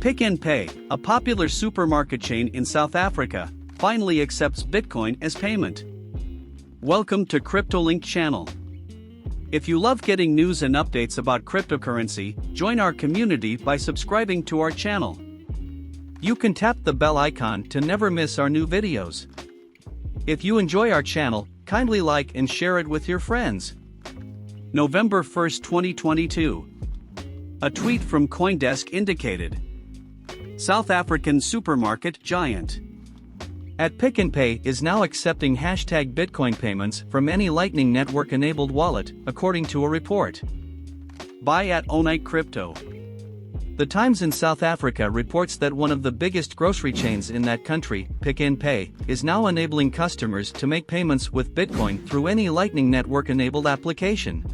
Pick n Pay, a popular supermarket chain in South Africa, finally accepts Bitcoin as payment. Welcome to CryptoLink channel. If you love getting news and updates about cryptocurrency, join our community by subscribing to our channel. You can tap the bell icon to never miss our new videos. If you enjoy our channel, kindly like and share it with your friends. November 1, 2022. A tweet from CoinDesk indicated. South African supermarket giant Pick n Pay is now accepting #Bitcoin payments from any Lightning Network-enabled wallet, according to a report. By @OniteCrypto. The Times in South Africa reports that one of the biggest grocery chains in that country, Pick n Pay, is now enabling customers to make payments with Bitcoin through any Lightning Network-enabled application.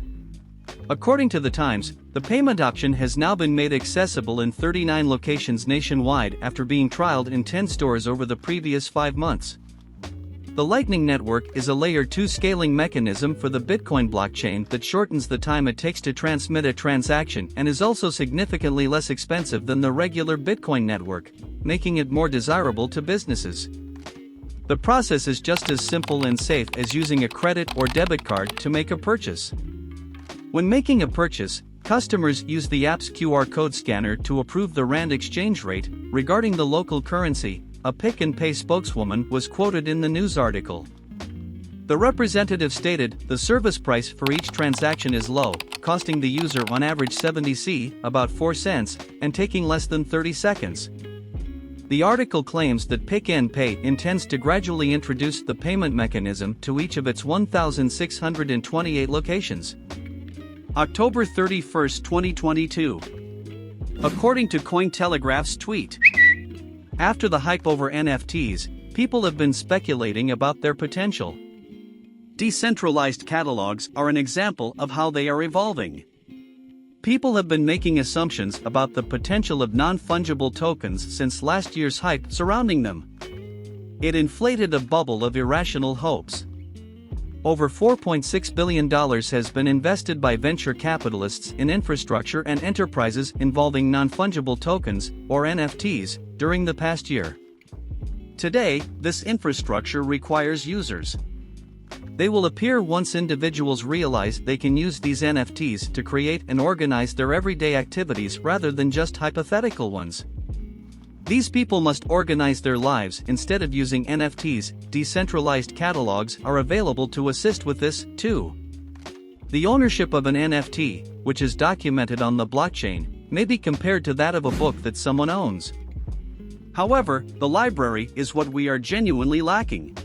According to the Times, the payment option has now been made accessible in 39 locations nationwide after being trialed in 10 stores over the previous 5 months. The Lightning Network is a Layer 2 scaling mechanism for the Bitcoin blockchain that shortens the time it takes to transmit a transaction and is also significantly less expensive than the regular Bitcoin network, making it more desirable to businesses. The process is just as simple and safe as using a credit or debit card to make a purchase. When making a purchase, customers use the app's QR code scanner to approve the rand exchange rate. Regarding the local currency, a Pick n Pay spokeswoman was quoted in the news article. The representative stated, "The service price for each transaction is low, costing the user on average 70 C, about 4 cents, and taking less than 30 seconds. The article claims that Pick n Pay intends to gradually introduce the payment mechanism to each of its 1,628 locations. October 31, 2022. According to Cointelegraph's tweet. After the hype over NFTs, people have been speculating about their potential. Decentralized catalogs are an example of how they are evolving. People have been making assumptions about the potential of non-fungible tokens since last year's hype surrounding them. It inflated a bubble of irrational hopes. Over $4.6 billion has been invested by venture capitalists in infrastructure and enterprises involving non-fungible tokens, or NFTs, during the past year. Today, this infrastructure requires users. They will appear once individuals realize they can use these NFTs to create and organize their everyday activities rather than just hypothetical ones. These people must organize their lives instead of using NFTs. Decentralized catalogs are available to assist with this, too. The ownership of an NFT, which is documented on the blockchain, may be compared to that of a book that someone owns. However, the library is what we are genuinely lacking.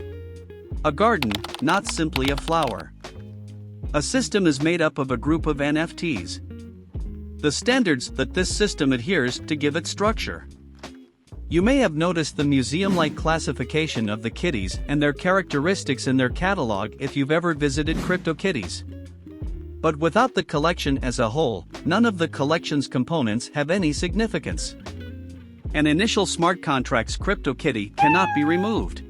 A garden, not simply a flower. A system is made up of a group of NFTs. The standards that this system adheres to give it structure. You may have noticed the museum-like classification of the kitties and their characteristics in their catalog if you've ever visited CryptoKitties. But without the collection as a whole, none of the collection's components have any significance. An initial smart contract's CryptoKitty cannot be removed.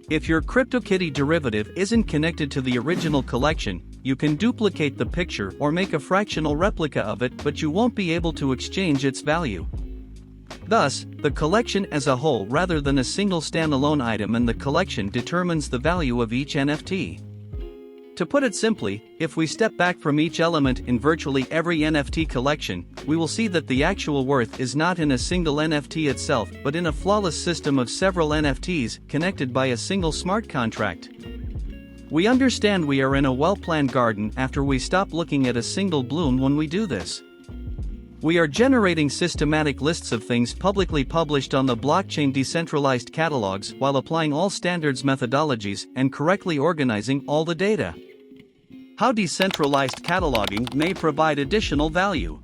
If your CryptoKitty derivative isn't connected to the original collection, you can duplicate the picture or make a fractional replica of it, but you won't be able to exchange its value. Thus, the collection as a whole rather than a single standalone item in the collection determines the value of each NFT. To put it simply, if we step back from each element in virtually every NFT collection, we will see that the actual worth is not in a single NFT itself but in a flawless system of several NFTs connected by a single smart contract. We understand we are in a well-planned garden after we stop looking at a single bloom when we do this. We are generating systematic lists of things publicly published on the blockchain decentralized catalogs while applying all standards methodologies and correctly organizing all the data. How decentralized cataloging may provide additional value.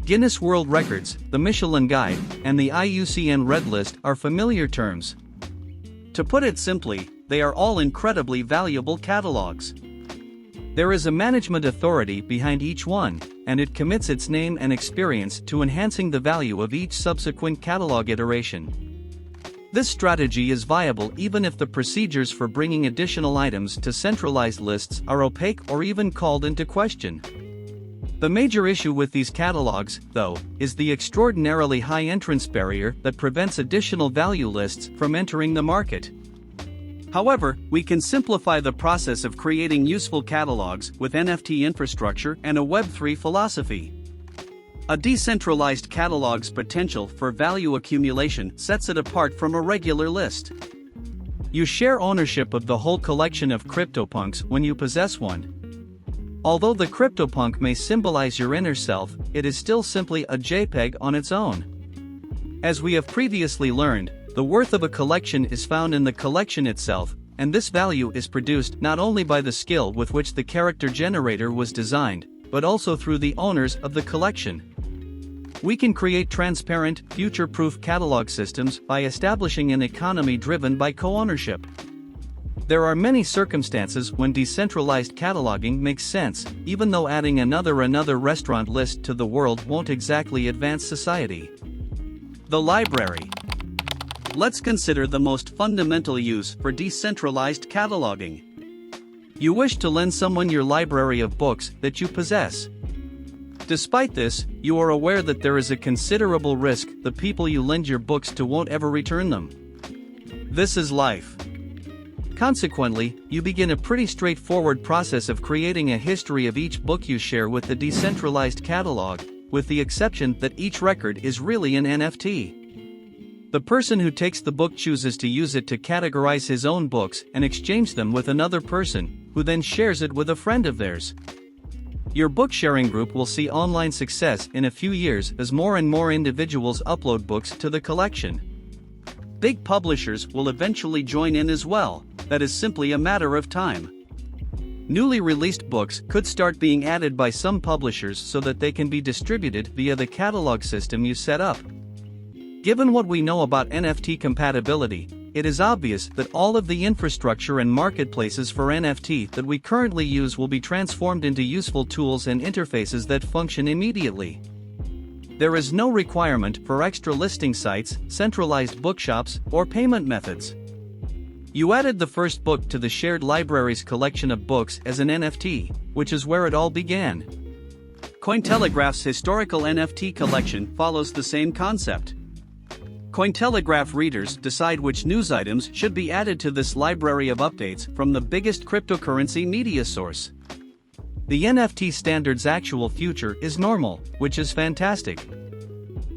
Guinness World Records, the Michelin Guide, and the IUCN Red List are familiar terms. To put it simply, they are all incredibly valuable catalogs. There is a management authority behind each one, and it commits its name and experience to enhancing the value of each subsequent catalog iteration. This strategy is viable even if the procedures for bringing additional items to centralized lists are opaque or even called into question. The major issue with these catalogs, though, is the extraordinarily high entrance barrier that prevents additional value lists from entering the market. However, we can simplify the process of creating useful catalogs with NFT infrastructure and a Web3 philosophy. A decentralized catalog's potential for value accumulation sets it apart from a regular list. You share ownership of the whole collection of CryptoPunks when you possess one. Although the CryptoPunk may symbolize your inner self, it is still simply a JPEG on its own. As we have previously learned, the worth of a collection is found in the collection itself, and this value is produced not only by the skill with which the character generator was designed, but also through the owners of the collection. We can create transparent, future-proof catalog systems by establishing an economy driven by co-ownership. There are many circumstances when decentralized cataloging makes sense, even though adding another restaurant list to the world won't exactly advance society. The library. Let's consider the most fundamental use for decentralized cataloging. You wish to lend someone your library of books that you possess. Despite this, you are aware that there is a considerable risk the people you lend your books to won't ever return them. This is life. Consequently, you begin a pretty straightforward process of creating a history of each book you share with the decentralized catalog, with the exception that each record is really an NFT. The person who takes the book chooses to use it to categorize his own books and exchange them with another person, who then shares it with a friend of theirs. Your book sharing group will see online success in a few years as more and more individuals upload books to the collection. Big publishers will eventually join in as well, that is simply a matter of time. Newly released books could start being added by some publishers so that they can be distributed via the catalog system you set up. Given what we know about NFT compatibility, it is obvious that all of the infrastructure and marketplaces for NFT that we currently use will be transformed into useful tools and interfaces that function immediately. There is no requirement for extra listing sites, centralized bookshops, or payment methods. You added the first book to the shared library's collection of books as an NFT, which is where it all began. Cointelegraph's historical NFT collection follows the same concept. Cointelegraph readers decide which news items should be added to this library of updates from the biggest cryptocurrency media source. The NFT standard's actual future is normal, which is fantastic.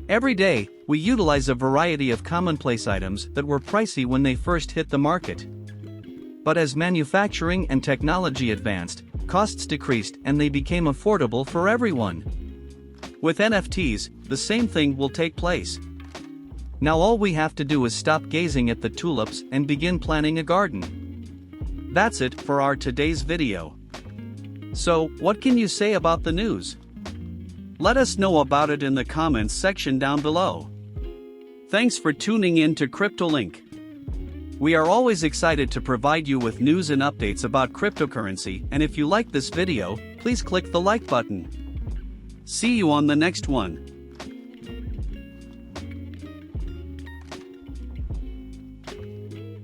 Every day, we utilize a variety of commonplace items that were pricey when they first hit the market. But as manufacturing and technology advanced, costs decreased and they became affordable for everyone. With NFTs, the same thing will take place. Now all we have to do is stop gazing at the tulips and begin planting a garden. That's it for our today's video. So, what can you say about the news? Let us know about it in the comments section down below. Thanks for tuning in to CryptoLink. We are always excited to provide you with news and updates about cryptocurrency, and if you like this video, please click the like button. See you on the next one.